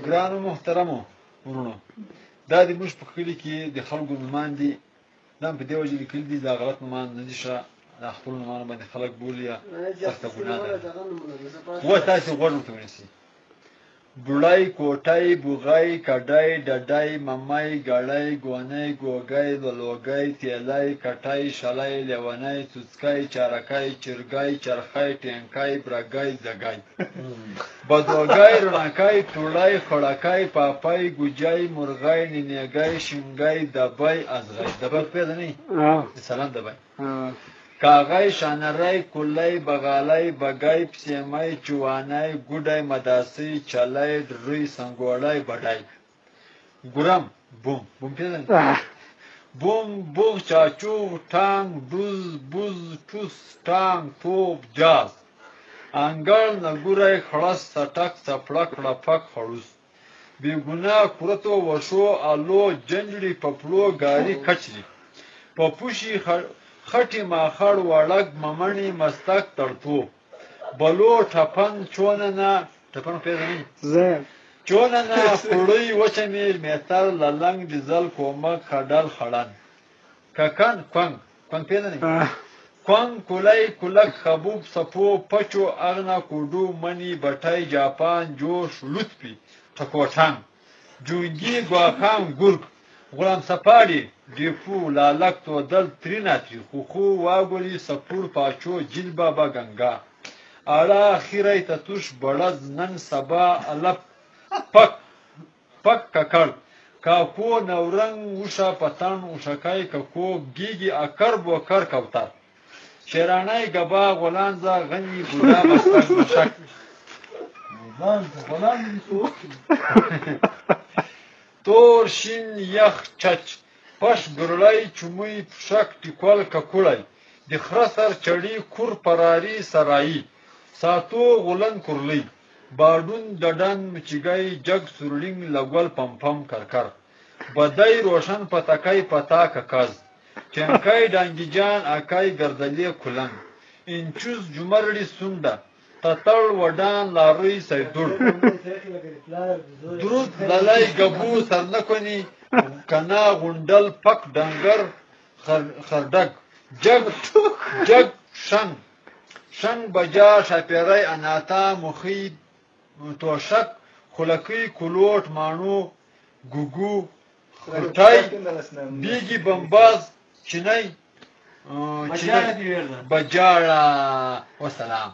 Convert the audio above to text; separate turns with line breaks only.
ګرانو محترمو ورونو، دا د موږ په کلي کې د خلکو نومان دي. دا په دې وجه لیکلي دي دا غلط نومان نه دي ښه. دا خپل نومانو باندې خلک بولي سخته ګناه ده. خو تاسې غوږ ورته ونیسئ. بوړی، کوټی، بوغی، کډی، ډډی، ممی، ګړی، ګونی، ګوګی، لولوګی، تیلی، کټی، شلی، لیونی، څوڅکی، چارکی، چرګی، چرخی، ټینکی، برګی، زګی، بدوګی، رڼکی، توړی، خړکی، پاپی، ګوجی، مرغی، نینېګی، شینګی، دبی، ازغی. دبی پېژنئ؟ د سلام دبی. کاغی، شانری، کولی، بغالی، بګی، پسیمی، چوانی، ګوډی، مداسی، چلی، ډری، سنګوړی، بډی. ګورم، بوم. بوم پېژنئ؟ بوم، بوغ، چاچوغ، ټانګ، ډوز، بوز، ټوس، ټانګ، توپ، جاز. انګړ، نګوری، خړس، څټک، څپړک، ړپک، خړوس. بېګناه کورتو، وښو، الو، جنجړي، پپړو، ګاري، کچري. پپوشي، خټي، ماخړ، وړک، ممڼي، مستک، تړتوب. بلو، ټپن، چوننه. ټپن پېژنئ؟ چوننه، پوړۍ، وچه میږ، میتر، للنګ، ډیزل، کومک، خډل، خړن. ککن، کونګ. کونګ پېژنئ؟ کونګ، کولی، کولک، خبوب، سپو، پچو، اغنه، کوډو، مني، بټی، جاپان، جوش، لوتپي، ټکوټنګ. جونګي، ګواښام، ګرګ. غلام سپاړي، ډیپو، لالک، تودل، تریناتري، خوخو، واګولي، سپور، پاچو، جیل بابا، ګنګا. اړه، خیری، تتوش، بړز، نن سبا، الپ، پک، پک، ککړ. کاکو، نورنګ، وښه، پتڼ، وښکی، ککو، ګیګي، اکر، بوکر، کوتر. شیرانی، ګبا، غولانځه، غني، بوډا، مستک، مشک. تور، شین، یخ، چچ. پش، ګرړی، چومۍ، پښک، ټیکول، ککوړی. د خره سر، چړي، کور، پراري، سرایي. ساتو، غولن، کورلۍ. باډون، ډډن، مچګی، جګ، سورلنګ، لګول، پمپم، کرکر. بدی، روشن، پتکی، پتا، ککز. ټینکی، ډانګي جان، اکی، ګردلې، کولنګ. انچوس، جمرړي، سونډه. تتړ، وډان، لاری، سیدور. درود، للی، ګبو، سرنکوني، کنا، غونډل، پک، ډنګر، خردک. جګ، جګ، شنګ. شنګ، بجا، شاپیری، اناتا، مخی، توشک، خولکۍ، کولوټ، ماڼو، ګوګو، خټی، بیګي، بمباز، چینی، بجاړه. وسلام.